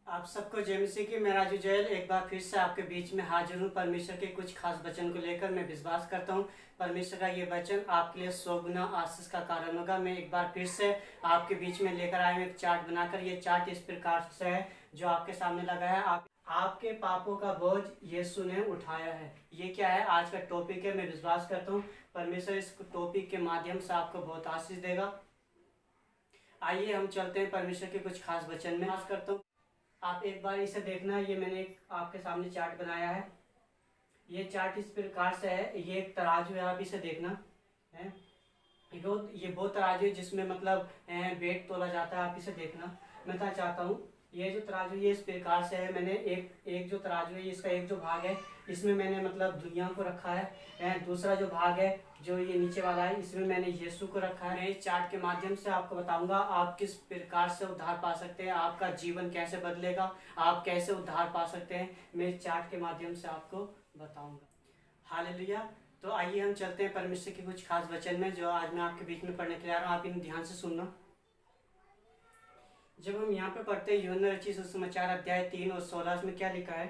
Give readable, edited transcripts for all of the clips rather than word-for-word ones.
आप सबको जय मसीह की। मैं राजू जैल एक बार फिर से आपके बीच में हाजिर हूँ। परमेश्वर के कुछ खास वचन को लेकर मैं विश्वास करता हूँ परमेश्वर का ये वचन आपके लिए 100 गुना आशीष का कारण होगा। मैं एक बार फिर से आपके बीच में लेकर आया हूँ एक चार्ट बनाकर। ये चार्ट इस प्रकार से है जो आपके सामने लगा है। आपके पापों का बोझ यीशु ने उठाया है। ये क्या है, आज का टॉपिक है। मैं विश्वास करता हूँ परमेश्वर इस टॉपिक के माध्यम से आपको बहुत आशीष देगा। आइए हम चलते हैं परमेश्वर के कुछ खास वचन में। आस करता हूँ आप एक बार इसे देखना। ये मैंने एक आपके सामने चार्ट बनाया है। ये चार्ट इस प्रकार से है। ये एक तराजू है, आप इसे देखना है। ये वो तराजू है जिसमें मतलब वेट तोला जाता है। आप इसे देखना। मैं तो चाहता हूँ ये जो तराजू ये इस प्रकार से है। मैंने एक जो तराजू है इसका एक जो भाग है इसमें मैंने मतलब दुनिया को रखा है। दूसरा जो भाग है जो ये नीचे वाला है इसमें मैंने यीशु को रखा है। मैं इस चार्ट के माध्यम से आपको बताऊंगा आप किस प्रकार से उद्धार पा सकते हैं, आपका जीवन कैसे बदलेगा, आप कैसे उद्धार पा सकते हैं। मैं इस चार्ट के माध्यम से आपको बताऊंगा। हालेलुया। तो आइए हम चलते हैं परमेश्वर के कुछ खास वचन में जो आज मैं आपके बीच में पढ़ने के लिए आ रहा हूँ। आप इन ध्यान से सुनना। जब हम यहाँ पे पढ़ते हैं यूहन्ना रचित सुसमाचार अध्याय 3 और 16 में क्या लिखा है,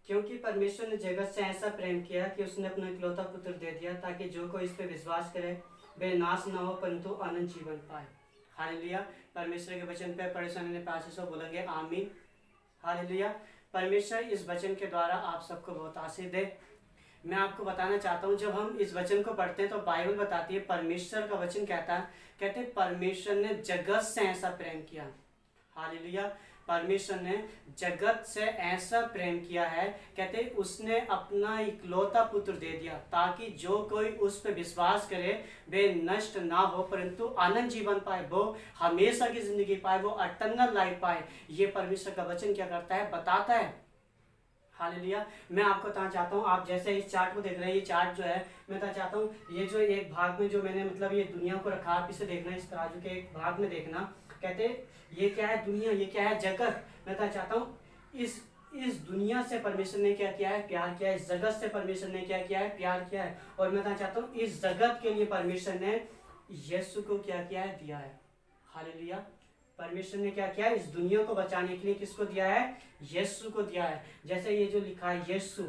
क्योंकि परमेश्वर ने जगत से ऐसा प्रेम किया कि उसने अपना इकलौता पुत्र दे दिया ताकि जो कोई इस पर विश्वास करे वे नाश न हो परंतु अनंत जीवन पाए। हालेलुया। परमेश्वर के वचन पे परेशानी पास बोलेंगे आमीन। हालेलुया। परमेश्वर इस वचन के द्वारा आप सबको बहुत आशीष दे। मैं आपको बताना चाहता हूँ जब हम इस वचन को पढ़ते हैं तो बाइबल बताती है, परमेश्वर का वचन कहता है, कहते परमेश्वर ने जगत से ऐसा प्रेम किया। हालेलुया। परमेश्वर ने जगत से ऐसा प्रेम किया है, कहते उसने अपना इकलौता पुत्र दे दिया ताकि जो कोई उस पर विश्वास करे वे नष्ट ना हो परंतु अनंत जीवन पाए, वो हमेशा की जिंदगी पाए, वो इटर्नल लाइफ पाए। ये परमेश्वर का वचन क्या करता है, बताता है। हालेलुया। मैं आपको बताना चाहता हूँ, आप जैसे इस चार्ट को देख रहे हैं, ये चार्ट जो है मैं बताना चाहता हूँ ये जो एक भाग में जो मैंने मतलब ये दुनिया को रखा, आप इसे देखना, इस तराजू के एक भाग में देखना। कहते ये क्या है, दुनिया, ये क्या है, जगत। मैं बताना चाहता हूँ इस दुनिया से परमेश्वर ने क्या किया है, प्यार किया है। इस जगत से परमेश्वर ने क्या किया है, प्यार किया है। और मैं बताना चाहता हूँ इस जगत के लिए परमेश्वर ने यीशु को क्या किया है, दिया है। हालेलुया। परमेश्वर ने क्या किया है, इस दुनिया को बचाने के लिए किसको दिया है, यीशु को दिया है। जैसे ये जो लिखा है यीशु,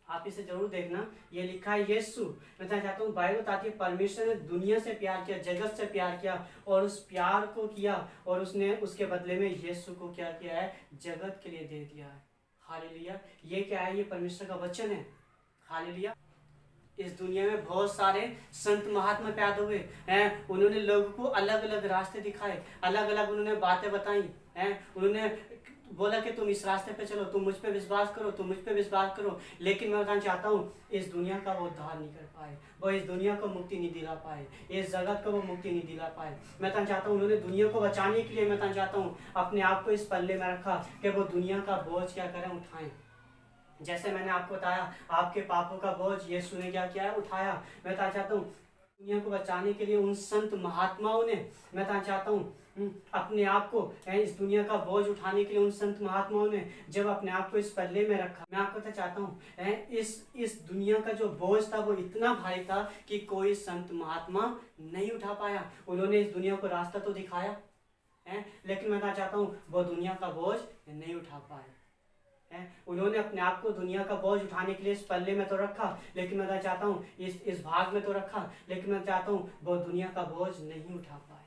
आप इसे जरूर देखना, ये लिखा है यीशु। मैं चाहता हूँ बाइबल बताती है परमेश्वर ने दुनिया से प्यार किया, जगत से प्यार किया और उस प्यार को किया और उसने उसके बदले में यीशु को क्या किया है, जगत के लिए दे दिया है। हालेलुया। ये क्या है, ये परमेश्वर का वचन है। हालेलुया। इस दुनिया में बहुत सारे संत महात्मा पैदा हुए हैं। उन्होंने लोगों को अलग अलग रास्ते दिखाए, अलग अलग उन्होंने बातें बताई हैं। उन्होंने बोला कि तुम इस रास्ते पे चलो, तुम मुझ पे विश्वास करो, तुम मुझ पे विश्वास करो। लेकिन मैं बताना चाहता हूँ इस दुनिया का वो उद्धार नहीं कर पाए, वो इस दुनिया को मुक्ति नहीं दिला पाए, इस जगत को वो मुक्ति नहीं दिला पाए। मैं बताना चाहता हूँ उन्होंने दुनिया को बचाने के लिए, मैं बताना चाहता हूँ अपने आप को इस पल्ले में रखा कि वो दुनिया का बोझ क्या करें, उठाएं। जैसे मैंने आपको बताया आपके पापों का बोझ यीशु ने क्या किया है, उठाया। मैं बताना चाहता हूँ दुनिया को बचाने के लिए उन संत महात्माओं ने, मैं बताना चाहता हूँ अपने आप को इस दुनिया का बोझ उठाने के लिए उन संत महात्माओं ने जब अपने आप को इस पल्ले में रखा, मैं आपको बताना चाहता हूँ इस दुनिया का जो बोझ था वो इतना भारी था कि कोई संत महात्मा नहीं उठा पाया। उन्होंने इस दुनिया को रास्ता तो दिखाया है, लेकिन मैं बताना चाहता हूँ वो दुनिया का बोझ नहीं उठा पाए। उन्होंने अपने आप को दुनिया का बोझ उठाने के लिए इस पल्ले में तो रखा, लेकिन मैं चाहता हूँ इस भाग में तो रखा, लेकिन मैं चाहता हूँ वो दुनिया का बोझ नहीं उठा पाए।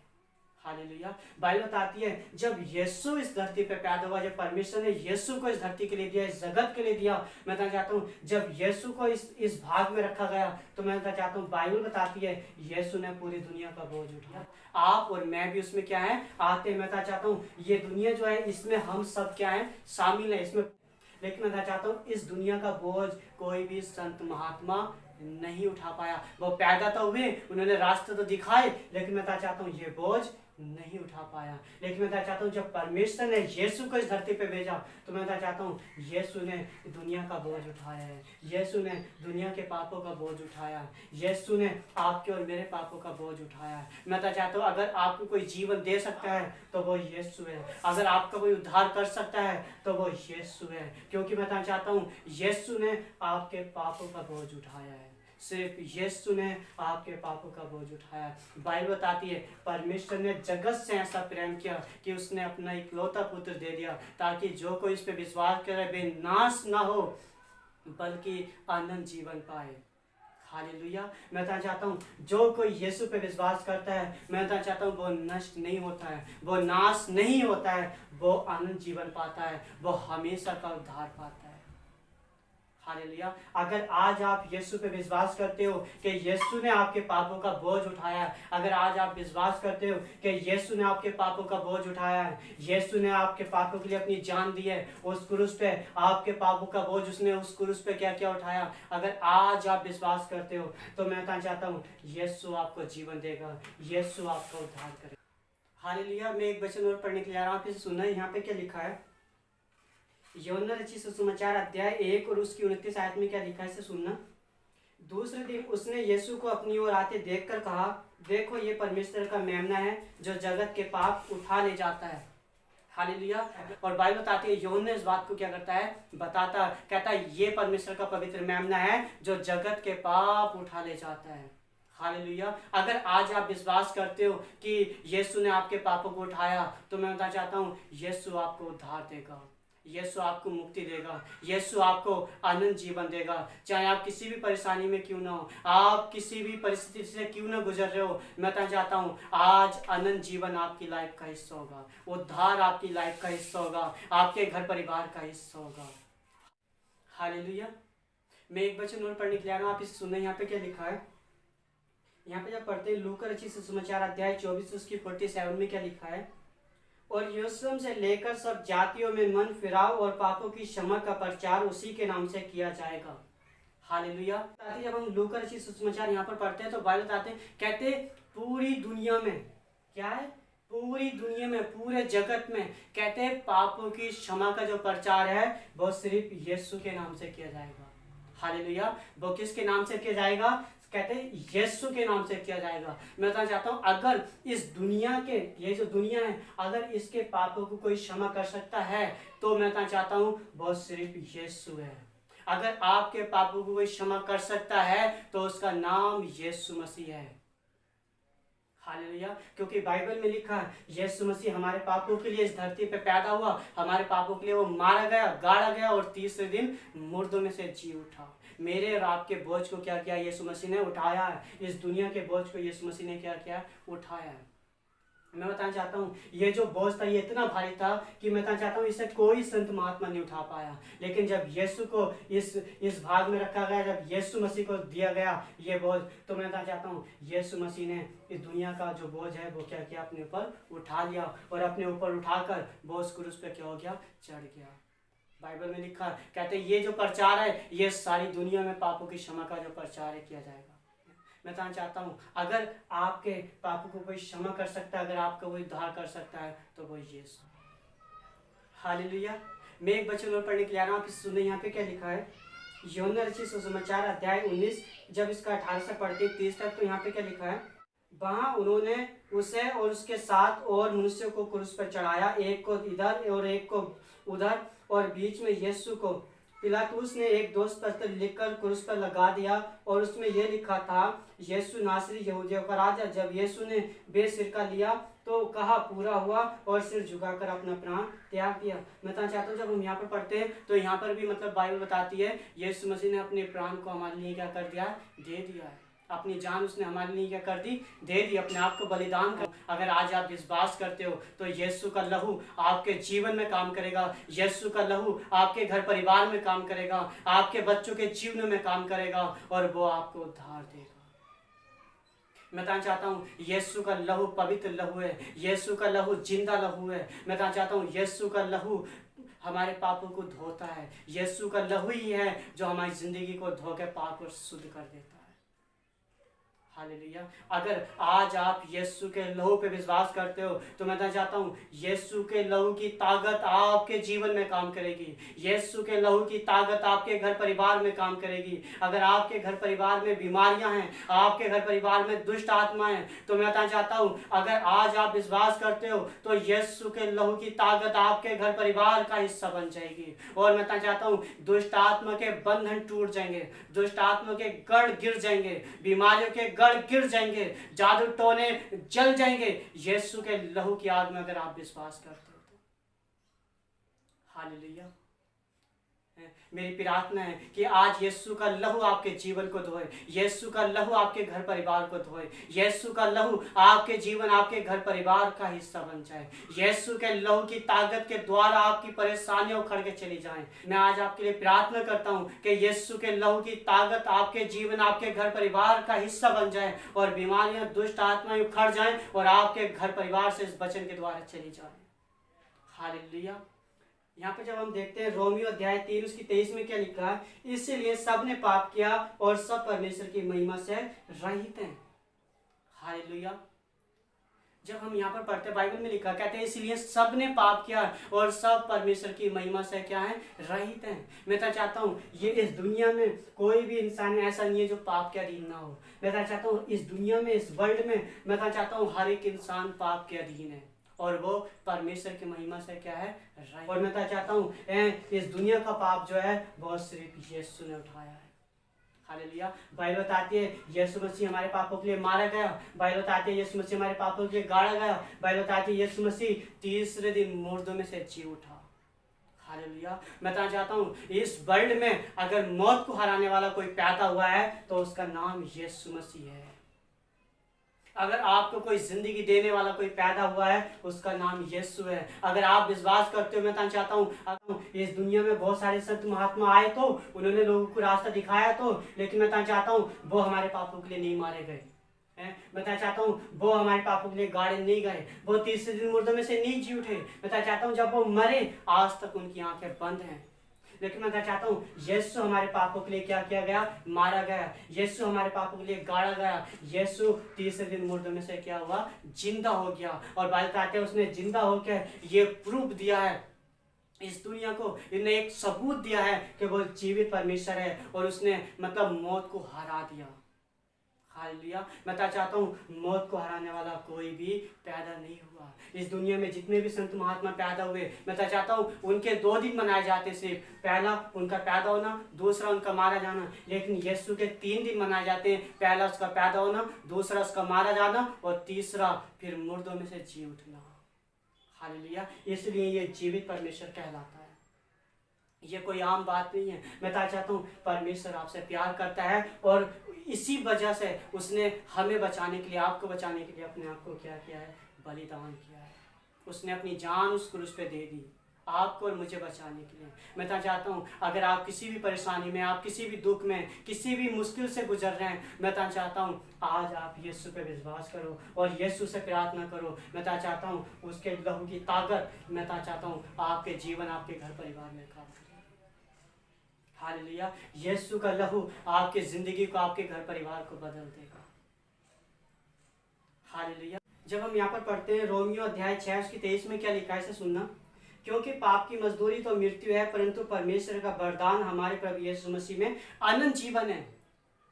हालेलुया। बाइबल बताती है जब यीशु इस धरती पे पैदा हुआ, जब परमेश्वर ने यीशु को इस धरती के लिए दिया, इस जगत के लिए दिया, मैं बताना चाहता हूँ जब यीशु को इस भाग में रखा गया तो मैं बताना चाहता हूँ बाइबल बताती है यीशु ने पूरी दुनिया का बोझ उठाया। आप और मैं भी उसमें क्या है, आते। मैं बताना चाहता हूँ ये दुनिया जो है इसमें हम सब क्या है, शामिल है इसमें। लेकिन मैं चाहता हूँ इस दुनिया का बोझ कोई भी संत महात्मा नहीं उठा पाया। वो पैदा तो हुए, उन्होंने रास्ते तो दिखाए, लेकिन मैं चाहता हूँ ये बोझ नहीं उठा पाया। लेकिन मैं चाहता हूँ जब परमेश्वर ने यीशु को इस धरती पे भेजा तो मैं चाहता हूँ यीशु ने दुनिया का बोझ उठाया है, यीशु ने दुनिया के पापों का बोझ उठाया है, यीशु ने आपके और मेरे पापों का बोझ उठाया है। मैं चाहता हूँ अगर आपको कोई जीवन दे सकता है तो वो यीशु है, अगर आपका कोई उद्धार कर सकता है तो वो यीशु है, क्योंकि मैं चाहता हूँ यीशु ने आपके पापों का बोझ उठाया है। सिर्फ यीशु ने आपके पापों का बोझ उठाया। बाइबल बताती है परमेश्वर ने जगत से ऐसा प्रेम किया कि उसने अपना इकलौता पुत्र दे दिया ताकि जो कोई इस पे विश्वास करे वे नाश ना हो बल्कि अनंत जीवन पाए। हालेलुया। मैं बताना चाहता हूँ जो कोई यीशु पे विश्वास करता है, मैं बताना चाहता हूँ वो नष्ट नहीं होता है, वो नाश नहीं होता है, वो अनंत जीवन पाता है, वो हमेशा का उद्धार पाता है। हालेलुया। अगर आज आप यीशु पे विश्वास करते हो कि यीशु ने आपके पापों का बोझ उठाया है, अगर आज आप विश्वास करते हो कि यीशु ने आपके पापों का बोझ उठाया है, यीशु ने आपके पापों के लिए अपनी जान दी है, उस क्रूस पे आपके पापों का बोझ उसने उस क्रूस पे क्या क्या उठाया, अगर आज आप विश्वास करते हो तो मैं बताना चाहता हूँ यीशु आपको जीवन देगा, यीशु आपका उद्धार करेगा। हालेलुया। मैं एक वचन और पढ़ने के लिए आ रहा हूँ, आप इसे सुनना। यहाँ पे क्या लिखा है, यूहन्ना रचित सुसमाचार अध्याय 1 और उसकी 29 आयत में क्या लिखा है, इसे सुनना। दूसरे दिन उसने यीशु को अपनी ओर आते देखकर कहा, देखो ये परमेश्वर का मेमना है जो जगत के पाप उठा ले जाता है। हालेलुया। और बाइबल बताती है यूहन्ना इस बात को क्या करता है, कहता है ये परमेश्वर का पवित्र मेमना है जो जगत के पाप उठा ले जाता है। हालेलुया। अगर आज आप विश्वास करते हो कि यीशु ने आपके पापों को उठाया तो मैं बताना चाहता हूँ यीशु आपको उद्धार देगा, यीशु आपको मुक्ति देगा, यीशु आपको अनंत जीवन देगा। चाहे आप किसी भी परेशानी में क्यों ना हो, आप किसी भी परिस्थिति से क्यों ना गुजर रहे हो, मैं बताना चाहता हूँ आज अनंत जीवन आपकी लाइफ का हिस्सा होगा, उद्धार आपकी लाइफ का हिस्सा होगा, आपके घर परिवार का हिस्सा होगा। हालेलुया। मैं एक वचन और पढ़ने के लिए आ रहा हूँ, आप इसे सुनना। यहाँ पे क्या लिखा है, यहाँ पे जब पढ़ते हैं लूका रचित सुसमाचार अध्याय 24 उसकी 47 में क्या लिखा है, और यरूशलेम से लेकर सब जातियों में मन फिराव और पापों की क्षमा का प्रचार उसी के नाम से किया जाएगा। हालेलुया। जब हम लूका रचित सुसमाचार यहाँ पर पढ़ते हैं तो बाइबल बताते हैं, कहते पूरी दुनिया में क्या है, पूरी दुनिया में पूरे जगत में कहते हैं पापों की क्षमा का जो प्रचार है वो सिर्फ यीशु के नाम से किया जाएगा। हालेलुया। वो किसके नाम से किया जाएगा, कहते हैं यीशु के नाम से किया जाएगा। मैं बताना चाहता हूँ अगर इस दुनिया के, ये जो दुनिया है, अगर इसके पापों को कोई क्षमा कर सकता है तो मैं बताना चाहता हूँ वो सिर्फ यीशु है। अगर आपके पापों को कोई क्षमा कर सकता है तो उसका नाम यीशु मसीह है। हालेलुया। क्योंकि बाइबल में लिखा है यीशु मसीह हमारे पापों के लिए इस धरती पे पैदा हुआ, हमारे पापों के लिए वो मारा गया, गाड़ा गया और तीसरे दिन मुर्दों में से जी उठा। मेरे और आपके बोझ को क्या किया, यीशु मसीह ने उठाया है। इस दुनिया के बोझ को यीशु मसीह ने क्या किया, उठाया है। मैं बताना चाहता हूँ ये जो बोझ था ये इतना भारी था कि मैं बताना चाहता हूँ इसे कोई संत महात्मा नहीं उठा पाया, लेकिन जब यीशु को इस भाग में रखा गया, जब यीशु मसीह को दिया गया ये बोझ, तो मैं बताना चाहता हूँ यीशु मसीह ने इस दुनिया का जो बोझ है वो क्या किया, अपने ऊपर उठा लिया और अपने ऊपर उठाकर बोझ क्रूस पे क्या हो गया, चढ़ गया। बाइबल में लिखा कहते हैं ये जो प्रचार है ये सारी दुनिया में पापों की क्षमा का जो प्रचार है किया जाएगा। मैं बताना चाहता हूँ अगर आपके पापों को कोई क्षमा कर सकता है, अगर आपका कोई उद्धार कर सकता है तो वो यीशु। हालेलुया। मैं एक वचन और पढ़ने के लिए आ रहा हूँ, सुनिए यहाँ पे क्या लिखा है, यूहन्ना रचित सुसमाचार अध्याय 19 जब इसका 18 से पढ़ते 30 तक, तो यहाँ पे क्या लिखा है, वहाँ उन्होंने उसे और उसके साथ और मनुष्यों को क्रूस पर चढ़ाया, एक को इधर और एक को उधर, और बीच में यीशु को पिलातुस ने एक दोष पत्र लिखकर क्रूस पर लगा दिया और उसमें यह लिखा था, यीशु नासरी यहूदियों का राजा। जब यीशु ने बेसिरका लिया तो कहा पूरा हुआ और सिर झुकाकर अपना प्राण त्याग दिया। मैं बताना चाहता हूँ जब हम यहाँ पर पढ़ते हैं तो यहाँ पर भी मतलब बाइबल बताती है यीशु मसीह ने अपने प्राण को हमारे लिए क्या कर दिया, दे दिया है। अपनी जान उसने हमारे लिए क्या कर दी, दे दी, अपने आप को बलिदान कर। अगर आज आप विश्वास करते हो तो यीशु का लहू आपके जीवन में काम करेगा, यीशु का लहू आपके घर परिवार में काम करेगा, आपके बच्चों के जीवन में काम करेगा और वो आपको उद्धार देगा। मैं बताना चाहता हूँ यीशु का लहू पवित्र लहू है, यीशु का लहू जिंदा लहू है। मैं बताना चाहता हूँ यीशु का लहू हमारे पापों को धोता है, यीशु का लहू ही है जो हमारी जिंदगी को धो के पाक और शुद्ध कर देता है। हालेलुया। अगर आज आप यीशु के लहू पे विश्वास करते हो तो मैं कहना चाहता हूँ यीशु के लहू की ताकत आपके जीवन में काम करेगी। यीशु के लहू की ताकत आपके घर परिवार में काम करेगी। अगर आपके घर परिवार में बीमारियां हैं, आपके घर परिवार में दुष्ट आत्मा है, तो मैं कहना चाहता हूँ अगर आज आप विश्वास करते हो तो यीशु के लहू की ताकत आपके घर परिवार का हिस्सा बन जाएगी। और मैं कहना चाहता हूँ दुष्ट आत्मा के बंधन टूट जाएंगे, दुष्ट आत्मा के गढ़ गिर जाएंगे, बीमारियों के गढ़ गिर जाएंगे, जादू टोने जल जाएंगे यीशु के लहू की आग में अगर आप विश्वास करते हो तो। हालेलुया। मेरी प्रार्थना है कि आज यीशु का लहू आपके जीवन को धोए, यीशु का लहू आपके घर परिवार को धोए, यीशु का लहू आपके जीवन आपके घर परिवार का हिस्सा बन जाए। यीशु के लहू की ताकत के द्वारा आपकी परेशानियां उखड़ के चली जाएं। मैं आज आपके लिए प्रार्थना करता हूं कि यीशु के लहू की ताकत आपके जीवन आपके घर परिवार का हिस्सा बन जाए और बीमारियां दुष्ट आत्माएं उखड़ जाएं और आपके घर परिवार से इस वचन के द्वारा चली जाएं। हालेलुया। यहाँ पे जब हम देखते हैं रोमियो अध्याय 3 उसकी 23 में क्या लिखा है, इसलिए सब ने पाप किया और सब परमेश्वर की महिमा से रहित हैं। हालेलुया। जब हम यहाँ पर पढ़ते हैं बाइबल में लिखा कहते हैं इसलिए सब ने पाप किया और सब परमेश्वर की महिमा से क्या है, रहित हैं। मैं तो चाहता हूँ ये इस दुनिया में कोई भी इंसान ऐसा नहीं है जो पाप के अधीन ना हो। मैं तो चाहता हूँ इस दुनिया में इस वर्ल्ड में मैं तो चाहता हूँ हर एक इंसान पाप के अधीन है और वो परमेश्वर की महिमा से क्या है, रहित। और मैं तो चाहता हूँ इस दुनिया का पाप जो है वो सिर्फ यीशु ने उठाया है। हालेलुया। बाइबल बताती है यीशु मसीह हमारे पापों के लिए मारा गया, बाइबल बताती है यीशु मसीह हमारे पापों के लिए गाड़ा गया, बाइबल बताती है यीशु मसीह तीसरे दिन मुर्दों में से जी उठा। हालेलुया। मैं तो चाहता हूँ इस वर्ल्ड में अगर मौत को हराने वाला कोई पैदा हुआ है तो उसका नाम यीशु मसीह है। अगर आपको कोई जिंदगी देने वाला कोई पैदा हुआ है उसका नाम यीशु है। अगर आप विश्वास करते हो, मैं तो चाहता हूँ इस दुनिया में बहुत सारे संत महात्मा आए तो उन्होंने लोगों को रास्ता दिखाया तो, लेकिन मैं तो चाहता हूँ वो हमारे पापों के लिए नहीं मारे गए। मैं तो चाहता हूँ वो हमारे पापों के लिए गाड़े नहीं गए, वो तीसरे दिन मुर्दों में से नहीं जी उठे। मैं तो चाहता हूँ जब वो मरे आज तक उनकी आंखें बंद हैं, लेकिन मैं चाहता हूँ यीशु हमारे पापों के लिए क्या किया गया, मारा गया। यीशु हमारे पापों के लिए गाड़ा गया। यीशु तीसरे दिन मुर्दों में से क्या हुआ, जिंदा हो गया। और बाइबल कहते हैं उसने जिंदा होकर ये प्रूफ दिया है इस दुनिया को, इन्हें एक सबूत दिया है कि वो जीवित परमेश्वर है और उसने मतलब मौत को हरा दिया। हालेलुया। मैं तो चाहता हूँ मौत को हराने वाला कोई भी पैदा नहीं हुआ। इस दुनिया में जितने भी संत महात्मा पैदा हुए मैं तो चाहता हूँ उनके 2 दिन मनाए जाते सिर्फ, पहला उनका पैदा होना, दूसरा उनका मारा जाना। लेकिन यीशु के 3 दिन मनाए जाते हैं, पहला उसका पैदा होना, दूसरा उसका मारा जाना और तीसरा फिर मुर्दों में से जी उठना। हालेलुया। इसलिए ये जीवित परमेश्वर कहलाता है, ये कोई आम बात नहीं है। मैं तो चाहता हूँ परमेश्वर आपसे प्यार करता है और इसी वजह से उसने हमें बचाने के लिए, आपको बचाने के लिए अपने आप को क्या किया है, बलिदान किया है। उसने अपनी जान उस क्रूस पे दे दी आपको और मुझे बचाने के लिए। मैं तो चाहता हूँ अगर आप किसी भी परेशानी में, आप किसी भी दुख में, किसी भी मुश्किल से गुजर रहे हैं, मैं तो चाहता हूँ आज आप यीशु पे विश्वास करो और यीशु से प्रार्थना करो। मैं तो चाहता हूँ उसके लहू की ताकत मैं तो चाहता हूँ आपके जीवन, आपके घर परिवार में काम करे। हालेलुया। यीशु का लहू आपके जिंदगी को, आपके घर परिवार को बदल देगा। हालेलुया। जब हम यहाँ पर पढ़ते हैं रोमियो अध्याय 6 उसकी 23 में क्या लिखा है, इसे सुनना। क्योंकि पाप की मजदूरी तो मृत्यु है, परंतु परमेश्वर का वरदान हमारे प्रभु यीशु मसीह में अनंत जीवन है।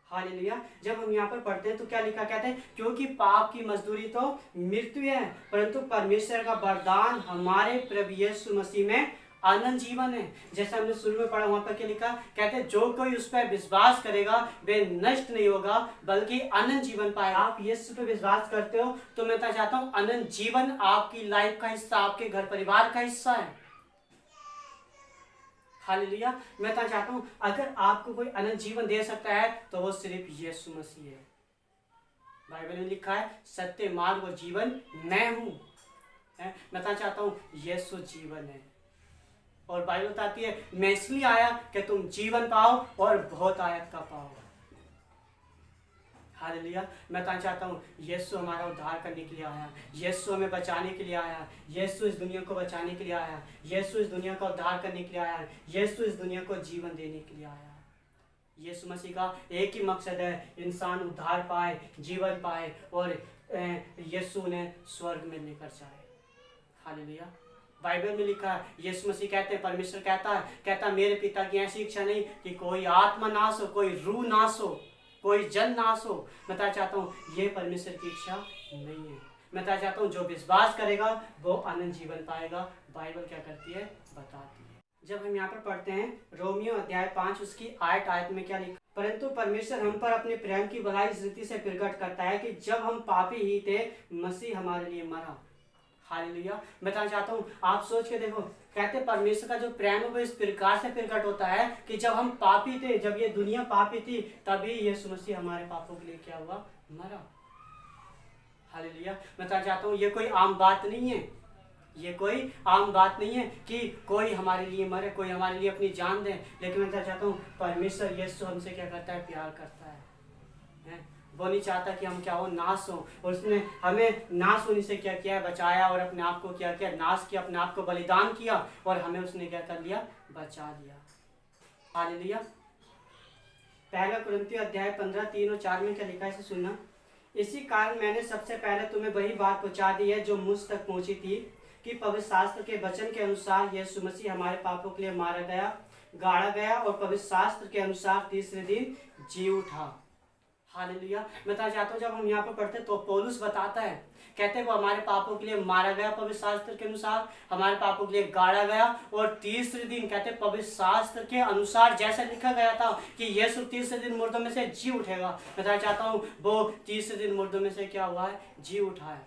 हालेलुया। जब हम यहाँ पर पढ़ते हैं तो क्या लिखा, कहते हैं क्योंकि पाप की मजदूरी तो मृत्यु है, परंतु परमेश्वर का वरदान हमारे प्रभु यीशु मसीह में अनंत जीवन है। जैसे हमने शुरू में पढ़ा वहां पर क्या लिखा, कहते हैं जो कोई उस पर विश्वास करेगा वे नष्ट नहीं होगा बल्कि अनंत जीवन पाएगा। आप यीशु पे विश्वास करते हो तो मैं तो चाहता हूँ अनंत जीवन आपकी लाइफ का हिस्सा, आपके घर परिवार का हिस्सा है। हालेलुया। मैं तो चाहता हूँ अगर आपको कोई अनंत जीवन दे सकता है तो वो सिर्फ यीशु मसीह है। बाइबल में लिखा है सत्य, मार्ग और जीवन मैं हूँ। मैं तो चाहता हूँ यीशु जीवन है और बाइबल बताती है मैं इसलिए आया कि तुम जीवन पाओ और बहुत आयत का पाओ। हालेलुया। मैं तो चाहता हूँ यीशु हमारा उद्धार करने के लिए आया, यीशु हमें बचाने के लिए आया, यीशु इस दुनिया को बचाने के लिए आया, यीशु इस दुनिया का उद्धार करने के लिए आया, यीशु इस दुनिया को जीवन देने के लिए आया। यीशु मसीह का एक ही मकसद है, इंसान उद्धार पाए, जीवन पाए और यीशु ने स्वर्ग में लेकर जाए। हालेलुया। बाइबल में लिखा है, यीशु मसीह कहते हैं, परमेश्वर कहता मेरे पिता की ऐसी इच्छा नहीं कि कोई आत्मा नाश हो, कोई रूह नाश हो, कोई जन नाश हो। मैं बताना चाहता हूँ ये परमेश्वर की इच्छा नहीं है। मैं बताना चाहता हूँ जो विश्वास करेगा वो अनंत जीवन पाएगा। बाइबल क्या करती है, बताती है। जब हम यहाँ पर पढ़ते हैं रोमियो अध्याय 5 उसकी 8 आयत में क्या लिखा, परंतु परमेश्वर हम पर अपने प्रेम की बड़ाई इस रीति से प्रकट करता है कि जब हम पापी ही थे मसीह हमारे लिए मरा। हालेलुया। मैं बताना चाहता हूँ, आप सोच के देखो, कहते परमेश्वर का जो प्रेम है वो इस प्रकार से प्रकट होता है कि जब हम पापी थे, जब ये दुनिया पापी थी, तभी यीशु मसीह हमारे पापों के लिए क्या हुआ, मरा। हालेलुया। मैं बताना चाहता हूँ ये कोई आम बात नहीं है, ये कोई आम बात नहीं है कि कोई हमारे लिए मरे, कोई हमारे लिए अपनी जान दे। लेकिन मैं बताना चाहता हूँ परमेश्वर यीशु हमसे क्या करता है, प्यार करता है। वो नहीं चाहता कि हम क्या हो, नाश हो। और उसने हमें नाश होने से क्या किया, बचाया और अपने आप को क्या किया, नाश किया, अपने आप को बलिदान किया और हमें उसने क्या कर लिया, बचा लिया। हालेलुया। पहला कुरिन्थियों अध्याय 15 3 और 4 में क्या लिखा है, इसे सुनना। इसी कारण मैंने सबसे पहले तुम्हें वही बात पहुंचा दी है जो मुझ तक पहुंची थी कि पवित्र शास्त्र के वचन के अनुसार यीशु मसीह हमारे पापों के लिए मारा गया, गाड़ा गया और पवित्र शास्त्र के अनुसार तीसरे दिन जी उठा। हालेलुया। मैं बताना चाहता हूँ जब हम यहाँ पर पढ़ते तो पौलुस बताता है, कहते हैं वो हमारे पापों के लिए मारा गया पवित्र शास्त्र के अनुसार, हमारे पापों के लिए गाड़ा गया और तीसरे दिन, कहते हैं पवित्र शास्त्र के अनुसार जैसा लिखा गया था कि यीशु तीसरे दिन मुर्दों में से जी उठेगा। मैं बताना चाहता हूँ वो तीसरे दिन मुर्दों में से क्या हुआ है, जी उठा है।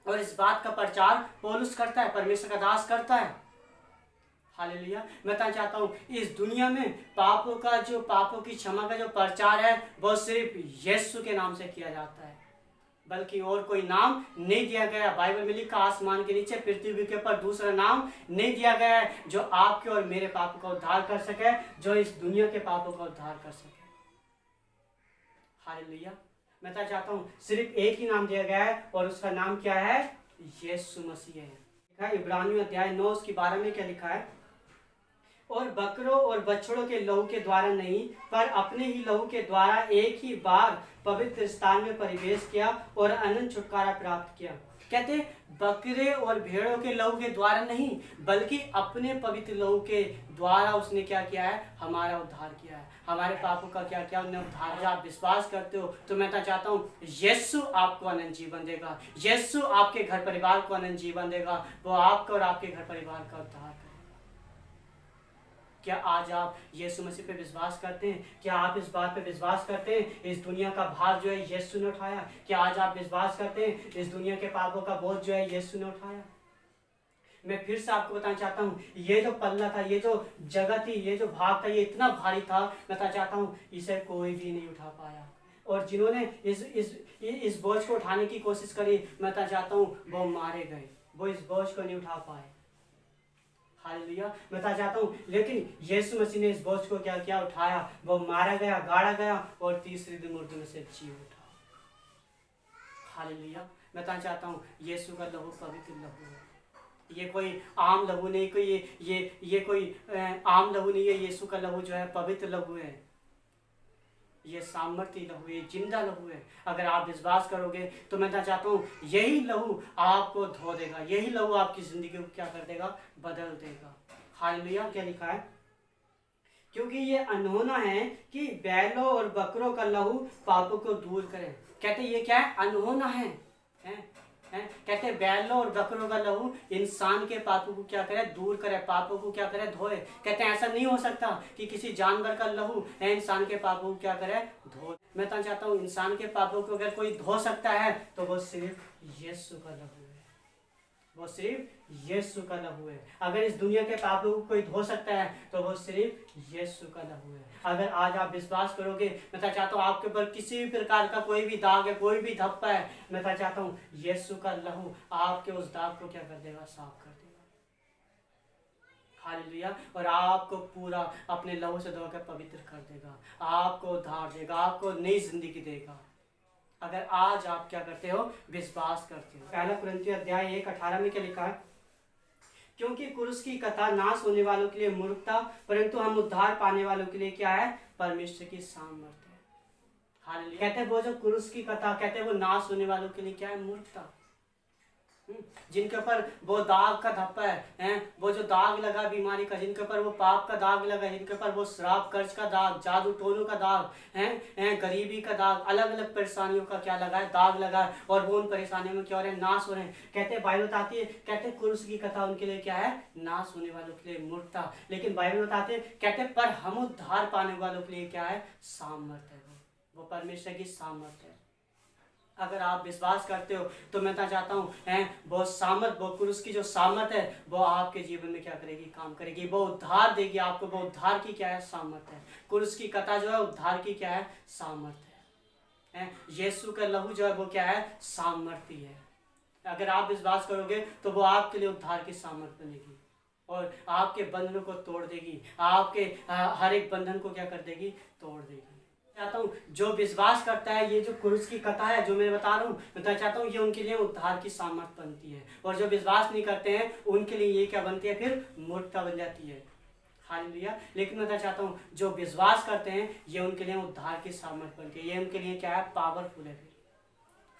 और इस बात का प्रचार पौलुस करता है, परमेश्वर का दास करता है। हालेलुया। मैं बताना चाहता हूँ इस दुनिया में पापों की क्षमा का जो प्रचार है वो सिर्फ यीशु के नाम से किया जाता है, बल्कि और कोई नाम नहीं दिया गया। बाइबल में लिखा आसमान के नीचे पृथ्वी के ऊपर दूसरा नाम नहीं दिया गया है जो आपके और मेरे पापों का उद्धार कर सके, जो इस दुनिया के पापों का उद्धार कर सके। हालेलुया। मैं बताना चाहता हूँ सिर्फ एक ही नाम दिया गया है और उसका नाम क्या है, यीशु मसीह है। इब्रानियों अध्याय 9 उसकी 12 में क्या लिखा है, और बकरों और बछड़ों के लहू के द्वारा नहीं पर अपने ही लहू के द्वारा एक ही बार पवित्र स्थान में प्रवेश किया और अनंत छुटकारा प्राप्त किया। कहते बकरे और भेड़ों के लहू के द्वारा नहीं बल्कि अपने पवित्र लहू के द्वारा उसने क्या किया है, हमारा उद्धार किया है, हमारे पापों का क्या किया, उन्हें उद्धार। जब आप विश्वास करते हो तो मैं चाहता हूँ यीशु आपको अनंत जीवन देगा, यीशु आपके घर परिवार को अनंत जीवन देगा, वो आपका और आपके घर परिवार का उद्धार। क्या आज आप यीशु मसीह पे विश्वास करते हैं? क्या आप इस बात पे विश्वास करते हैं इस दुनिया का भार जो है यीशु ने उठाया? क्या आज आप विश्वास करते हैं इस दुनिया के पापों का बोझ जो है यीशु ने उठाया? मैं फिर से आपको बताना चाहता हूँ ये जो पल्ला था, ये जो जगह थी, ये जो भाग था, ये इतना भारी था, मैं बताना चाहता हूँ इसे कोई भी नहीं उठा पाया। और जिन्होंने इस बोझ को उठाने की कोशिश करी, मैं बताना चाहता हूँ वो मारे गए, वो इस बोझ को नहीं उठा पाए। हालेलुया। मैं बताना चाहता हूँ लेकिन यीशु मसीह ने इस बोझ को क्या किया, उठाया, वो मारा गया, गाड़ा गया और तीसरे दिन मुर्दों में से जी उठा। हालेलुया। मैं बताना चाहता हूँ यीशु का लहू पवित्र लहू है, ये कोई आम लहू नहीं, कोई ये कोई आम लहू नहीं है। यीशु का लहू जो है पवित्र लहू है, ये सामर्थ्य लहू है, जिंदा लहू है। अगर आप विश्वास करोगे तो मैं चाहता हूँ यही लहू आपको धो देगा, यही लहू आपकी जिंदगी को क्या कर देगा, बदल देगा। हालेलुया। क्या लिखा है, क्योंकि ये अनहोना है कि बैलों और बकरों का लहू पापों को दूर करे। कहते ये क्या है, अनहोना है। कहते बैलों और बकरों का लहू इंसान के पापों को क्या करे, दूर करे, पापों को क्या करे, धोए। कहते हैं ऐसा नहीं हो सकता कि किसी जानवर का लहू है इंसान के पापों को क्या करे, धो। मैं तो चाहता हूँ इंसान के पापों को अगर कोई धो सकता है तो वो सिर्फ यीशु का लहू है, वो सिर्फ यीशु का लहू है। अगर इस दुनिया के पापों को कोई धो सकता है तो वो सिर्फ यीशु का लहू है। अगर आज आप विश्वास करोगे, मैं तो चाहता हूँ आपके ऊपर किसी भी प्रकार का कोई भी दाग है, कोई भी धब्बा है, मैं तो चाहता हूँ यीशु का लहू आपके उस दाग को क्या कर देगा, साफ कर देगा। हालेलुया। और आपको पूरा अपने लहू से धोकर पवित्र कर देगा, आपको उद्धार देगा, आपको नई जिंदगी देगा। अगर आज आप क्या करते हो, विश्वास करते हो। पहला कुरिन्थियों अध्याय 1:18 में क्या लिखा है, क्योंकि क्रूस की कथा नाश होने वालों के लिए मूर्खता, परंतु हम उद्धार पाने वालों के लिए क्या है? परमेश्वर की सामर्थ्य है। हालेलुया। कहते हैं वो जो क्रूस की कथा, कहते हैं वो नाश होने वालों के लिए क्या है? मूर्खता। जिनके ऊपर वो दाग का धब्बा है, वो जो दाग लगा बीमारी का, जिनके ऊपर वो पाप का दाग लगा, जिनके ऊपर वो श्राप कर्ज का दाग, जादू टोनों का दाग है, गरीबी का दाग, अलग अलग परेशानियों का क्या लगा है? दाग लगा है। और वो उन परेशानियों में क्या हो रहे हैं? नाश हो रहे हैं। कहते हैं बाइबल बताती है, कहते हैं क्रूस की कथा उनके लिए क्या है? नाश होने वालों के लिए मूर्खता। लेकिन बाइबल बताते हैं, कहते हैं पर हम उद्धार पाने वालों के लिए क्या है? सामर्थ्य है। वो परमेश्वर की सामर्थ्य है। अगर आप विश्वास करते हो तो मैं चाहता हूँ वो सामर्थ, वो क्रूस की जो सामर्थ है वो आपके जीवन में क्या करेगी? काम करेगी। वो उद्धार देगी आपको। वो उद्धार की क्या है? सामर्थ्य है। क्रूस की कथा जो है उद्धार की क्या है? सामर्थ्य है। यीशु का लहू जो है वो क्या है? सामर्थ्य है। अगर आप विश्वास करोगे तो वो आपके लिए उद्धार की सामर्थ्य बनेगी और आपके बंधनों को तोड़ देगी। आपके हर एक बंधन को क्या कर देगी? तोड़ देगी। चाहता हूँ जो विश्वास करता है, ये जो क्रूस की कथा है जो मैं बता रहा हूँ, मैं चाहता हूँ ये उनके लिए उद्धार की सामर्थ बनती है। और जो विश्वास नहीं करते हैं उनके लिए ये क्या बनती है? फिर मूर्खता बन जाती है। हालेलुया। लेकिन मैं चाहता हूँ जो विश्वास करते हैं ये उनके लिए उद्धार की सामर्थ बनती है। ये उनके लिए क्या है? पावरफुल है फिर।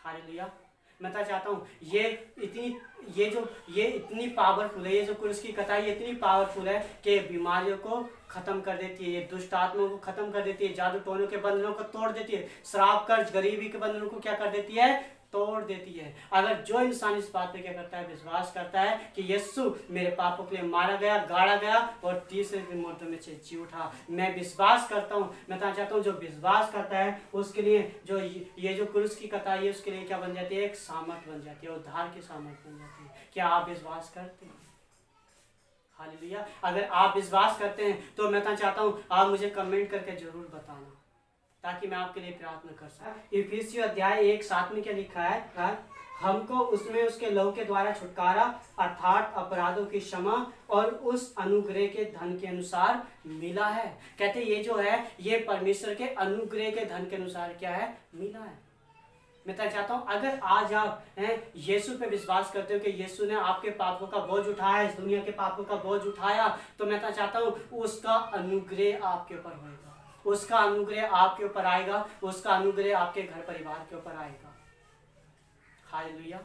हालेलुया। मैं चाहता हूँ ये इतनी पावरफुल है। ये जो क्रूस की कथा है ये इतनी पावरफुल है कि बीमारियों को खत्म कर देती है, ये दुष्ट आत्माओं को खत्म कर देती है, जादू टोनों के बंधनों को तोड़ देती है, श्राप कर्ज गरीबी के बंधनों को क्या कर देती है? तोड़ देती है। अगर जो इंसान इस बात पे क्या करता है? विश्वास करता है कि यीशु मेरे पापों के लिए मारा गया, गाड़ा गया और तीसरे दिन मुर्दों में से जी उठा, मैं विश्वास करता हूँ। मैं चाहता हूँ जो विश्वास करता है उसके लिए जो ये जो क्रूस की कथा है उसके लिए क्या बन जाती है? एक सामर्थ बन जाती है, उद्धार की सामर्थ बन जाती है। क्या आप विश्वास करते हैं? हालेलुया। अगर आप विश्वास करते हैं तो मैं चाहता हूँ आप मुझे कमेंट करके जरूर बताना ताकि मैं आपके लिए प्रार्थना कर सकूं। इफिसियों अध्याय 1:7 में क्या लिखा है? हमको उसमें उसके लहू के द्वारा छुटकारा अर्थात अपराधों की क्षमा और उस अनुग्रह के धन के अनुसार मिला है। कहते ये जो है ये परमेश्वर के अनुग्रह के धन के अनुसार क्या है? मिला है। मैं चाहता हूँ अगर आज आप यीशु पे विश्वास करते हो कि यीशु ने आपके पापों का बोझ उठाया, इस दुनिया के पापों का बोझ उठाया, तो मैं चाहता हूँ उसका अनुग्रह आपके ऊपर होएगा, उसका अनुग्रह आपके ऊपर आएगा, उसका अनुग्रह आपके घर परिवार के ऊपर आएगा। हालेलुया।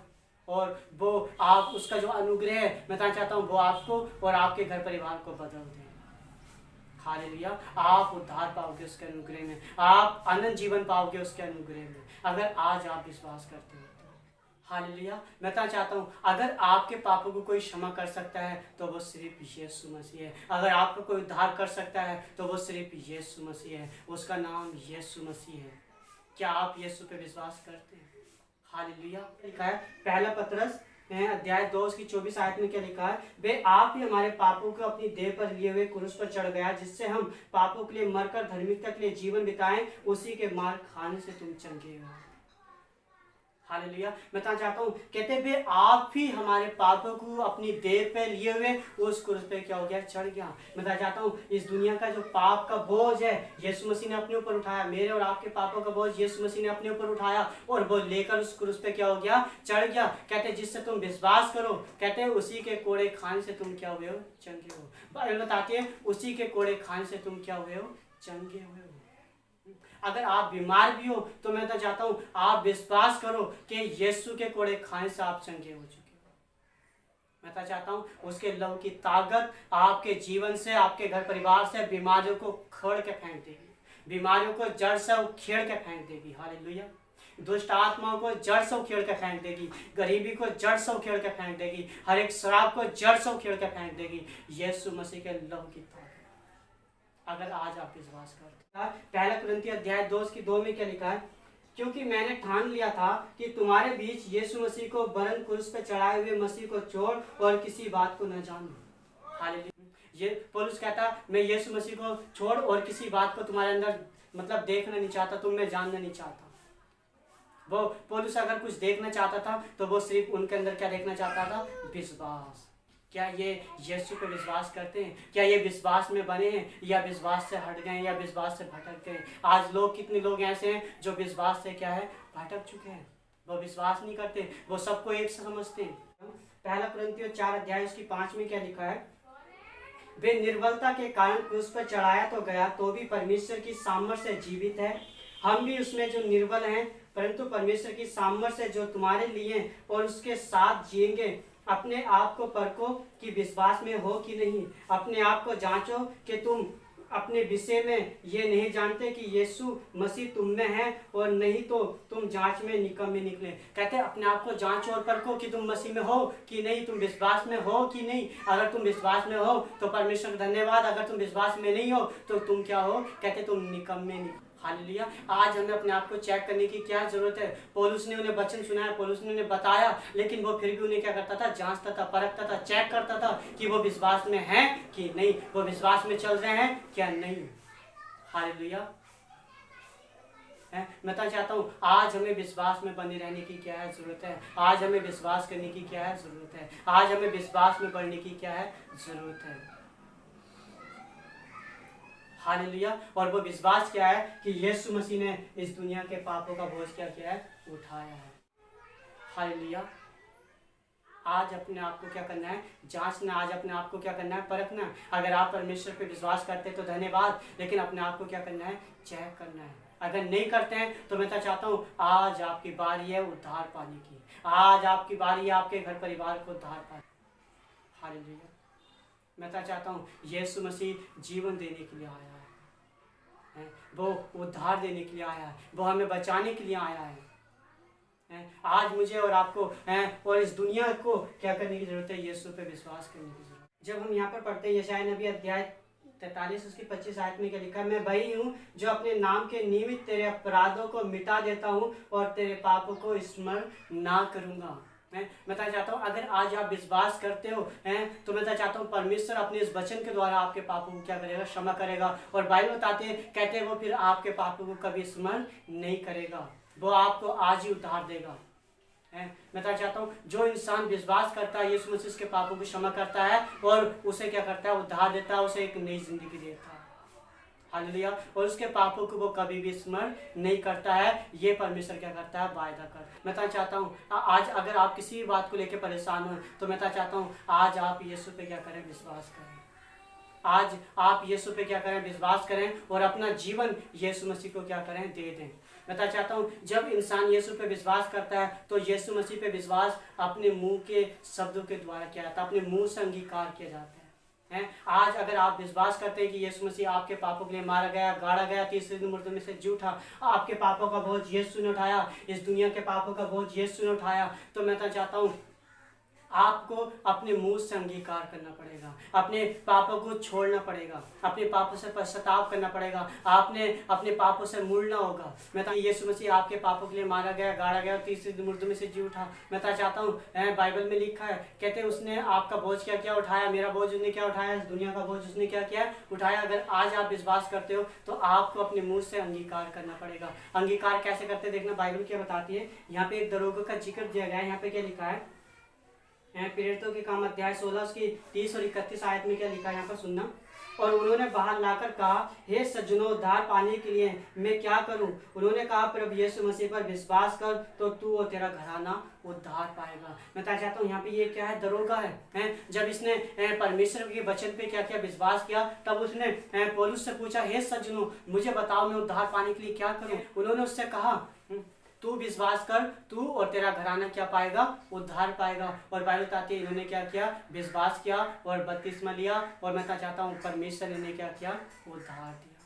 और वो आप उसका जो अनुग्रह है मैं चाहता हूँ वो आपको और आपके घर परिवार को बदल दे। हालेलुया। आप उद्धार पाओगे उसके अनुग्रह में, आप अनंत जीवन पाओगे उसके अनुग्रह में, अगर आज आप विश्वास करते हो तो। हालेलुया। मैं चाहता हूँ अगर आपके पापों को कोई क्षमा कर सकता है तो वो सिर्फ यीशु मसीह है। अगर आपको कोई उद्धार कर सकता है तो वो सिर्फ यीशु मसीह है, उसका नाम यीशु मसीह है। क्या आप यीशु पे विश्वास करते हैं? हालेलुया। लिखा है पहला पतरस अध्याय 2 उसकी 24 आयत में क्या लिखा है? वे आप ही हमारे पापों को अपनी देह पर लिए हुए क्रूस पर चढ़ गया, जिससे हम पापों के लिए मरकर धार्मिकता के लिए जीवन बिताएं, उसी के मार खाने से तुम चंगे हो। हालेलुया। मैं चाहता हूँ कहते वे आप ही हमारे पापों को अपनी देह पे लिए हुए उस क्रूस पे क्या हो गया? चढ़ गया। मैं चाहता हूँ इस दुनिया का जो पाप का बोझ है यीशु मसीह ने अपने ऊपर उठाया, मेरे और आपके पापों का बोझ यीशु मसीह ने अपने ऊपर उठाया और वो लेकर उस क्रूस पे क्या हो गया? चढ़ गया। कहते जिससे तुम विश्वास करो, कहते उसी के कोड़े खाने से तुम क्या हुए हो? चंगे हो। बाइबल बताती है उसी के कोड़े खाने से तुम क्या हुए हो? चंगे हुए हो। अगर आप बीमार भी हो तो मैं तो चाहता हूं आप विश्वास करो कि यीशु के कोड़े खाने से आप चंगे हो चुके हो। मैं तो चाहता हूं उसके लहू की ताकत आपके जीवन से, आपके घर परिवार से बीमारियों को खड़ के फेंक देगी, बीमारियों को जड़ से उखेड़ के फेंक देगी। हालेलुया। दुष्ट आत्माओं को जड़ से उखेड़ के फेंक देगी, गरीबी को जड़ से उखेड़ के फेंक देगी, हर एक शराब को जड़ से उखेड़ के फेंक देगी यीशु मसीह के लहू की ताकत। अगर आज आप विश्वास करते हैं। पहला कुरिन्थियों अध्याय 2:2 में क्या लिखा है? क्योंकि मैंने ठान लिया था कि तुम्हारे बीच यीशु मसीह को वरन क्रूस पर चढ़ाए हुए मसीह को छोड़ और किसी बात को न जानूं। हालेलुया। ये पौलुस कहता मैं यीशु मसीह को छोड़ और किसी बात को तुम्हारे अंदर मतलब देखना नहीं चाहता, तुमने जानना नहीं चाहता। वो पौलुस अगर कुछ देखना चाहता था तो वो सिर्फ उनके अंदर क्या देखना चाहता था? विश्वास। क्या ये यीशु पे विश्वास करते हैं? क्या ये विश्वास में बने हैं या विश्वास से हट गए या विश्वास से भटक गए? आज लोग, कितने लोग ऐसे हैं जो विश्वास से क्या है? भटक चुके हैं। वो विश्वास नहीं करते, वो सबको एक समझते हैं। पहला कुरिन्थियों 4 अध्याय उसकी 5 में क्या लिखा है, वे निर्बलता के कारण क्रूस पर चढ़ाया तो गया, तो भी परमेश्वर की सामर्थ्य से जीवित है। हम भी उसमें जो निर्बल हैं, परंतु परमेश्वर की सामर्थ्य से जो तुम्हारे लिए और उसके साथ जिएंगे। अपने आप को परखो कि विश्वास में हो कि नहीं। अपने आप को जांचो कि तुम अपने विषय में ये नहीं जानते कि यीशु मसीह तुम में है, और नहीं तो तुम जांच में निकम्मे निकले। कहते हैं अपने आप को जांचो और परखो कि तुम मसीह में हो कि नहीं, तुम विश्वास में हो कि नहीं। अगर तुम विश्वास में हो तो परमेश्वर का धन्यवाद, अगर तुम विश्वास में नहीं हो तो तुम क्या हो, कहते तुम निकम्मे निकले। हालेलुया। आज हमें अपने आप को चेक करने की क्या जरूरत है। पौलुस ने उन्हें वचन सुनाया, पौलुस ने उन्हें बताया, लेकिन वो फिर भी उन्हें क्या करता था, जांचता था, परखता था, चेक करता था कि वो विश्वास में है कि नहीं, वो विश्वास में चल रहे हैं क्या नहीं। हालेलुया। मैं तो चाहता हूँ आज हमें विश्वास में बने रहने की क्या है जरूरत है। आज हमें विश्वास करने की क्या है जरूरत है। आज हमें विश्वास में बढ़ने की क्या है जरूरत है। हालेलुया। और वो विश्वास क्या है कि यीशु मसीह ने इस दुनिया के पापों का बोझ क्या किया है, उठाया है। हालेलुया। आज अपने आप को क्या करना है, जांचना। आज अपने आप को क्या करना है, परखना। अगर आप परमेश्वर पे विश्वास करते तो धन्यवाद, लेकिन अपने आप को क्या करना है, चेक करना है। अगर नहीं करते हैं तो मैं तो चाहता हूँ आज आपकी बारी है उद्धार पाने की। आज आपकी बारी है आपके घर परिवार को उद्धार पाने। हालेलुया। मैं तो चाहता हूँ यीशु मसीह जीवन देने के लिए आया है, वो उद्धार देने के लिए आया है, वो हमें बचाने के लिए आया है। आज मुझे और आपको और इस दुनिया को क्या करने की जरूरत है, यीशु पे विश्वास करने की जरूरत। जब हम यहाँ पर पढ़ते हैं यशायाह नबी अध्याय 43 उसकी 25 आयत में क्या लिखा है, मैं वही हूँ जो अपने नाम के निमित्त तेरे अपराधों को मिटा देता हूँ और तेरे पापों को स्मरण ना करूँगा। मैं चाहता हूँ अगर आज आप विश्वास करते हो तो मैं चाहता हूँ परमेश्वर अपने इस वचन के द्वारा आपके पापों को क्या करेगा, क्षमा करेगा। और बाइबल बताते हैं, कहते हैं वो फिर आपके पापों को कभी स्मरण नहीं करेगा, वो आपको आज ही उद्धार देगा। मैं चाहता हूँ जो इंसान विश्वास करता है यीशु मसीह के पापों को क्षमा करता है और उसे क्या करता है, उद्धार देता है, उसे एक नई जिंदगी देता है। हालेलुया। और उसके पापों को वो कभी भी स्मरण नहीं करता है, ये परमेश्वर क्या करता है, वायदा कर। मैं तो चाहता हूँ आज अगर आप किसी बात को लेकर परेशान हो तो मैं तो चाहता हूँ आज आप यीशु पे क्या करें, विश्वास करें। आज आप यीशु पे क्या करें, विश्वास करें और अपना जीवन यीशु मसीह को क्या करें, दे दें। मैं तो चाहता हूँ जब इंसान यीशु पे विश्वास करता है तो यीशु मसीह पे विश्वास अपने मुंह के शब्दों के द्वारा किया जाता है, अपने मुंह से अंगीकार किया जाता है। आज अगर आप विश्वास करते हैं कि यीशु मसीह आपके पापों के लिए मारा गया, गाड़ा गया, तीसरे दिन मुर्दों में से जी उठा, आपके पापों का बोझ यीशु ने उठाया, इस दुनिया के पापों का बोझ यीशु ने उठाया, तो मैं तो चाहता हूँ आपको अपने मुंह से अंगीकार करना पड़ेगा, अपने पापों को छोड़ना पड़ेगा, अपने पापों से पश्चाताप करना पड़ेगा, आपने अपने पापों से मुड़ना होगा। मैं तो यीशु मसीह आपके पापों के लिए मारा गया, गाड़ा गया, तीसरे दिन मुर्दों में से जी उठा। मैं तो चाहता हूँ बाइबल में लिखा है, कहते हैं उसने आपका बोझ क्या क्या उठाया, मेरा बोझ उसने क्या उठाया, इस दुनिया का बोझ उसने क्या किया, उठाया। अगर आज आप विश्वास करते हो तो आपको अपने मुंह से अंगीकार करना पड़ेगा। अंगीकार कैसे करते देखना, बाइबल क्या बताती है। यहाँ पे एक दरोगा का जिक्र दिया गया है। यहाँ पे क्या लिखा है, प्रेरितों के काम अध्याय 16 उसकी 30 और 31 आयत में क्या लिखा है, यहाँ पर सुनना। और उन्होंने बाहर लाकर कहा, हे सज्जनों, उद्धार पाने के लिए मैं क्या करूं? उन्होंने कहा, प्रभु यीशु मसीह पर विश्वास कर तो तू और तेरा घराना उद्धार पाएगा। मैं चाहता हूँ यहाँ पे ये क्या है, दरोगा है। जब इसने परमेश्वर के वचन पे क्या किया, विश्वास किया, तब उसने पौलुस से पूछा, हे सज्जनों, मुझे बताओ मैं उद्धार पाने के लिए क्या करूं? उन्होंने उससे कहा, तू विश्वास कर, तू और तेरा घराना क्या पाएगा, उद्धार पाएगा। और बाइबल बताती है इन्होंने क्या किया, विश्वास किया और बपतिस्मा लिया। और मैं चाहता हूँ परमेश्वर ने क्या किया, उद्धार दिया।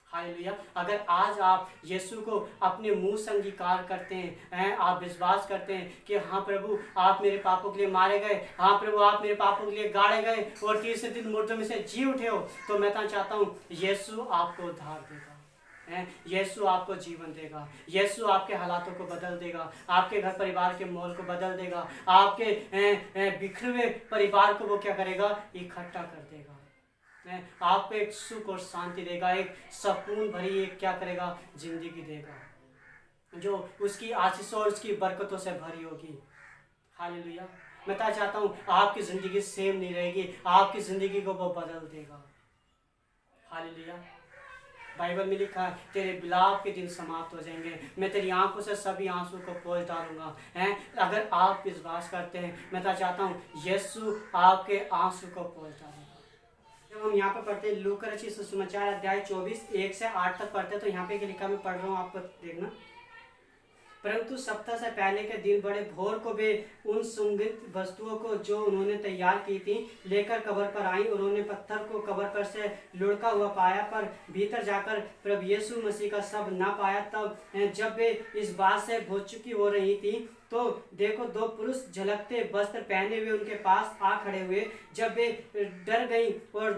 हालेलुया। अगर आज आप यीशु को अपने मुंह से अंगीकार करते हैं, आप विश्वास करते हैं कि हाँ प्रभु आप मेरे पापों के लिए मारे गए, हाँ प्रभु आप मेरे पापों के लिए गाड़े गए और तीसरे दिन मुर्दों में से जी उठे हो, तो मैं चाहता हूँ यीशु आपको उद्धार देगा, यीशु आपको जीवन देगा, यीशु आपके हालातों को बदल देगा, आपके घर परिवार के माहौल को बदल देगा, आपके बिखरे हुए परिवार को वो क्या करेगा, इकट्ठा कर देगा, आपको एक सुख और शांति देगा, एक सुकून भरी एक क्या करेगा, जिंदगी देगा जो उसकी आशीषों और उसकी बरकतों से भरी होगी। हालेलुया। मैं चाहता हूँ आपकी जिंदगी सेम नहीं रहेगी, आपकी जिंदगी को वो बदल देगा। हालेलुया। बाइबल में लिखा है तेरे विलाप के दिन समाप्त हो जाएंगे, मैं तेरी आंखों से सभी आंसू को पोंछ डालूंगा। हैं, अगर आप विश्वास करते हैं, मैं तो चाहता हूँ यीशु आपके आंसू को पोंछ डालेगा। जब हम यहाँ पर पढ़ते हैं लूका रचित सुसमाचार अध्याय 24 1 से 8 तक पढ़ते हैं, तो यहाँ पे लिखा, मैं पढ़ रहा हूँ, आपको देखना। परंतु सप्ताह से पहले के दिन बड़े भोर को वे उन सुगंधित वस्तुओं को जो उन्होंने तैयार की थी लेकर कब्र पर आई। उन्होंने पत्थर को कब्र पर से लुढ़का हुआ पाया, पर भीतर जाकर प्रभु यीशु मसीह का शव न पाया। तब जब वे इस बात से भौचुकी हो रही थी, तो देखो दो पुरुष झलकते वस्त्र पहने हुए उनके पास आ खड़े हुए। जब वे डर गई और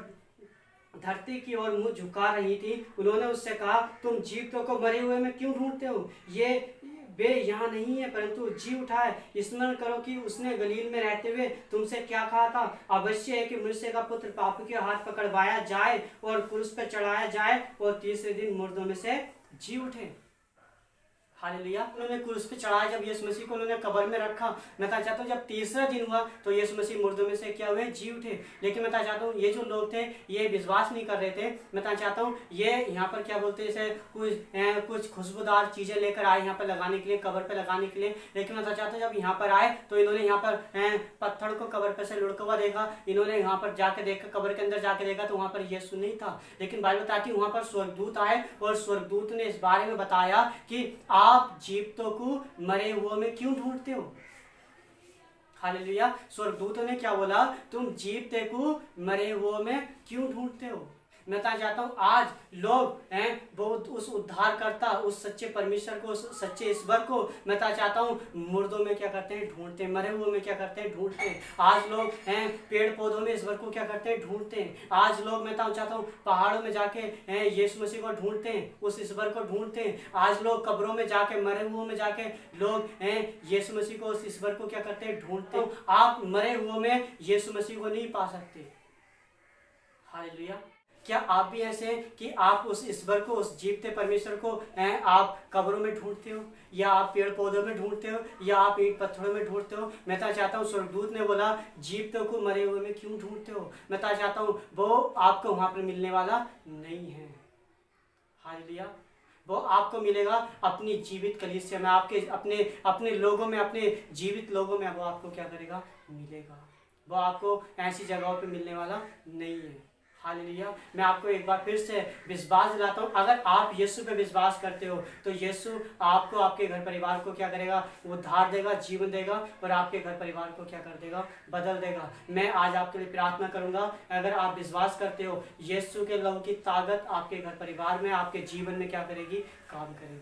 धरती की ओर मुंह झुका रही थी, उन्होंने उससे कहा, तुम जीवितों को मरे हुए में क्यों ढूंढते हो? ये वे यहाँ नहीं है, परंतु जी उठा है। स्मरण करो कि उसने गलील में रहते हुए तुमसे क्या कहा था, अवश्य है कि मनुष्य का पुत्र पापी के हाथ पकड़वाया जाए और क्रूस पर चढ़ाया जाए और तीसरे दिन मुर्दों में से जी उठे। हालेलुया। उन्होंने क्रूस पे चढ़ाया, जब यीशु मसीह को उन्होंने कब्र में रखा, मैं चाहता हूँ जब तीसरा दिन हुआ तो यीशु मसीह मुर्दों में से क्या हुए, जी उठे। लेकिन मैं चाहता हूँ ये जो लोग थे ये विश्वास नहीं कर रहे थे। मैं चाहता हूँ ये यहाँ पर क्या बोलते हैं, जैसे कुछ खुशबूदार चीजें लेकर आए यहाँ पर लगाने के लिए, कब्र पे लगाने के लिए। लेकिन मैं चाहता हूँ जब यहाँ पर आए तो इन्होंने यहाँ पर पत्थर को कब्र पे से लुढ़का हुआ देखा। इन्होंने यहाँ पर जाके देखा, कब्र के अंदर जाके देखा तो वहाँ पर यीशु नहीं था। लेकिन बाइबल बताती है वहाँ पर स्वर्गदूत आए और स्वर्गदूत ने इस बारे में बताया कि आप जीवितों को मरे हुओं में क्यों ढूंढते हो। हालेलुया। स्वर्गदूतों ने क्या बोला, तुम जीविते को मरे हुओं में क्यों ढूंढते हो। मैं चाहता हूँ आज लोग बहुत उस उद्धार करता, उस सच्चे परमेश्वर को, उस सच्चे ईश्वर को मैं चाहता हूँ मुर्दों में क्या करते हैं, ढूंढते हैं। मरे हुए में क्या करते हैं, ढूंढते हैं। आज लोग पेड़ पौधों में ईश्वर को क्या करते हैं, ढूंढते हैं। आज लोग मैं चाहता हूँ पहाड़ों में जाके यीशु मसीह को ढूंढते हैं, उस ईश्वर को ढूंढते हैं। आज लोग कब्रों में जाके, मरे हुए में जाके लोग यीशु मसीह को, उस ईश्वर को क्या करते हैं, ढूंढते हैं। आप मरे हुए में यीशु मसीह को नहीं पा सकते। हालेलुया। क्या आप भी ऐसे हैं कि आप उस ईश्वर को, उस जीवते परमेश्वर को आप कब्रों में ढूंढते हो, या आप पेड़ पौधों में ढूंढते हो, या आप ईंट पत्थरों में ढूंढते हो। मैं चाहता हूँ स्वर्गदूत ने बोला जीवतों को मरे हुए में क्यों ढूंढते हो। मैं चाहता हूँ वो आपको वहां पर मिलने वाला नहीं है। हालेलुया। वो आपको मिलेगा अपनी जीवित कलीसिया में, आपके अपने लोगों में, अपने जीवित लोगों में वो आपको क्या करेगा, मिलेगा। वो आपको ऐसी जगहों पे मिलने वाला नहीं है। हालेलुया। मैं आपको एक बार फिर से विश्वास दिलाता हूँ, अगर आप यीशु पे विश्वास करते हो तो यीशु आपको, आपके घर परिवार को क्या करेगा, उद्धार देगा, जीवन देगा, और आपके घर परिवार को क्या कर देगा, बदल देगा। मैं आज आपके लिए प्रार्थना करूंगा, अगर आप विश्वास करते हो यीशु के लहू की ताकत आपके घर परिवार में, आपके जीवन में क्या करेगी, काम करेगी।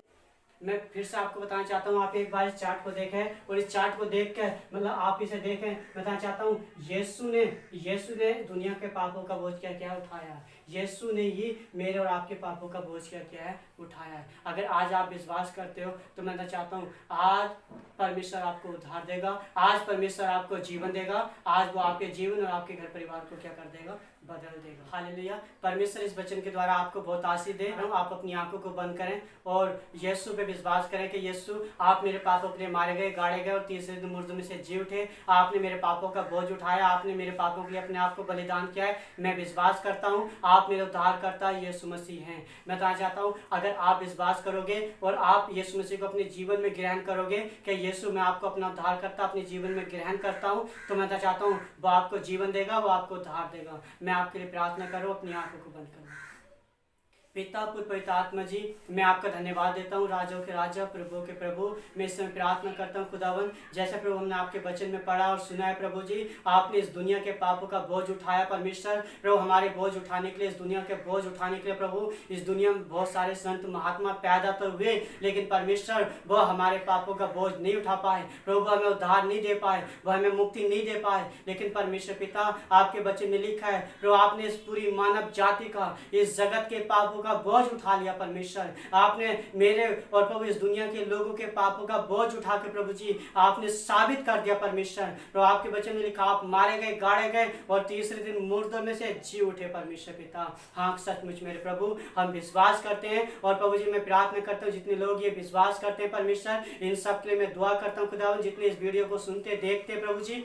मैं फिर से आपको बताना चाहता हूँ, आप एक बार इस चार्ट को देखें और इस चार्ट को देख कर मतलब आप इसे देखें। बताना चाहता हूँ यीशु ने दुनिया के पापों का बोझ क्या क्या उठाया। यीशु ने ही मेरे और आपके पापों का बोझ क्या क्या है, उठाया है। अगर आज आप विश्वास करते हो तो मैं चाहता हूँ आज परमेश्वर आपको उद्धार देगा, आज परमेश्वर आपको जीवन देगा, आज वो आपके जीवन और आपके घर परिवार को क्या कर देगा, बदल देगा। हालेलुया। परमेश्वर इस वचन के द्वारा आपको बहुत आशीष दे। आप अपनी आंखों को बंद करें और यीशु पे विश्वास करें कि यीशु आप मेरे पापों के लिए मारे गए, गाड़े गए और तीसरे दिन मुर्दों में से जी उठे। आपने मेरे पापों का बोझ उठाया, आपने मेरे पापों के लिए अपने आप को बलिदान किया है। मैं विश्वास करता हूँ आप मेरे उद्धार करता यीशु मसीह हैं। मैं चाहता हूँ अगर आप विश्वास करोगे और आप यीशु मसीह को अपने जीवन में ग्रहण करोगे कि यीशु मैं आपको अपना उद्धार करता, अपने जीवन में ग्रहण करता हूँ, तो मैं चाहता हूँ वो आपको जीवन देगा, वो आपको उद्धार देगा। मैं आपके लिए प्रार्थना करो, अपनी आंखों को बंद करो। पिता पुत्र पवित्र आत्मा जी, मैं आपका धन्यवाद देता हूँ, राजाओं के राजा, प्रभु के प्रभु। मैं इस समय प्रार्थना करता हूँ खुदावन, जैसे प्रभु हमने आपके वचन में पढ़ा और सुना है प्रभु जी, आपने इस दुनिया के पापों का बोझ उठाया परमेश्वर। प्रभु हमारे बोझ उठाने के लिए, इस दुनिया के बोझ उठाने के लिए प्रभु, इस दुनिया में बहुत सारे संत महात्मा पैदा तो हुए, लेकिन परमेश्वर वह हमारे पापों का बोझ नहीं उठा पाए। प्रभु हमें उद्धार नहीं दे पाए, वह हमें मुक्ति नहीं दे पाए। लेकिन परमेश्वर पिता आपके वचन में लिखा है प्रभु, आपने इस पूरी मानव जाति का, इस जगत के पापों का बोझ उठा लिया परमेश्वर। आपने मेरे और प्रभु इस दुनिया के लोगों के पापों का बोझ उठा के प्रभु जी आपने साबित कर दिया परमेश्वर। प्रभु आपके वचन में लिखा आप मारे गए, गाड़े गए और तीसरे दिन मुर्दों में से जी उठे परमेश्वर पिता। हाँ सचमुच मेरे प्रभु हम विश्वास करते हैं और प्रभु जी मैं प्रार्थना करता हूँ जितने लोग ये विश्वास करते हैं परमेश्वर, इन सब के लिए मैं दुआ करता हूँ खुदावन, जितने इस वीडियो को सुनते देखते प्रभु जी,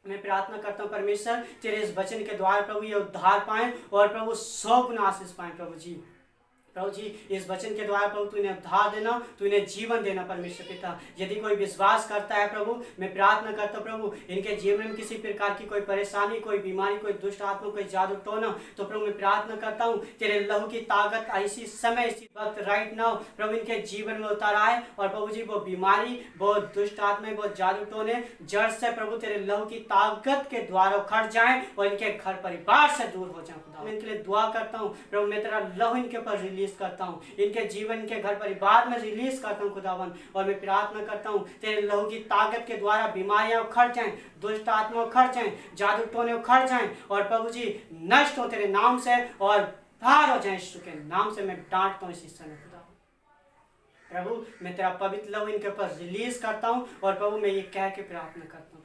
मैं प्रार्थना करता हूँ परमेश्वर तेरे इस वचन के द्वारा प्रभु ये उद्धार पाएं और प्रभु 100 गुना आशीष पाएं प्रभु जी। प्रभु जी इस वचन के द्वारा प्रभु तू इन्हें उद्धार देना, तू इन्हें जीवन देना परमेश्वर पिता। यदि कोई विश्वास करता है प्रभु, मैं प्रार्थना करता हूं प्रभु इनके जीवन में किसी प्रकार की कोई परेशानी, कोई बीमारी, कोई दुष्ट आत्मा, कोई जादू टोना, तो प्रभु मैं प्रार्थना करता हूं तेरे लहू की ताकत इसी समय, इसी वक्त, राइट नाउ प्रभु इनके जीवन में उतर आए और प्रभु जी वो बीमारी, वो दुष्ट आत्मा, वो जादू टोने जड़ से प्रभु तेरे लहू की ताकत के द्वारा उखड़ जाए और इनके घर परिवार से दूर हो जाए। खुदा मैं इनके लिए दुआ करता हूँ प्रभु, मैं तेरा लहू इनके ऊपर रिलीज करता हूँ, इनके जीवन के घर परिवार में रिलीज करता हूँ खुदावन। और मैं प्रार्थना करता हूँ तेरे लहू की ताकत के द्वारा बीमारियां उखड़ जाएं, दुष्ट आत्मा उखड़ जाएं, जादू टोने उखड़ जाएं और प्रभु जी नष्ट हो तेरे नाम से और बाहर हो जाएं। यीशु के नाम से मैं डांटता हूँ इस समय खुदा। प्रभु मैं तेरा पवित्र लहू इनके ऊपर रिलीज करता हूँ और प्रभु मैं ये कह के प्रार्थना करता हूँ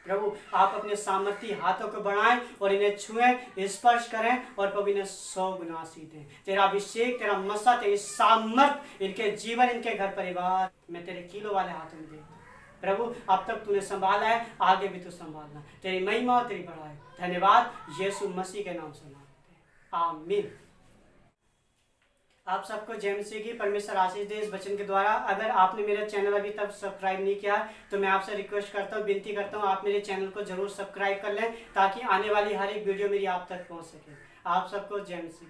प्रभु आप अपने सामर्थी हाथों को बढ़ाएं और इन्हें छुएं, स्पर्श करें और प्रभु इन्हें 100 गुना आशीष दें। तेरा अभिषेक, तेरा मसा, तेरी सामर्थ इनके जीवन, इनके घर परिवार मैं तेरे कीलों वाले हाथों में देता हूं। प्रभु अब तक तूने संभाला है, आगे भी तू संभालना। तेरी महिमा और तेरी बड़ाई। धन्यवाद यीशु मसीह के नाम से मांगते हैं, आमीन। आप सबको जय मसीह की परमेश्वर आशीष दे इस वचन के द्वारा। अगर आपने मेरा चैनल अभी तक सब्सक्राइब नहीं किया तो मैं आपसे रिक्वेस्ट करता हूँ, विनती करता हूँ आप मेरे चैनल को जरूर सब्सक्राइब कर लें ताकि आने वाली हर एक वीडियो मेरी आप तक पहुँच सके। आप सबको जय मसीह।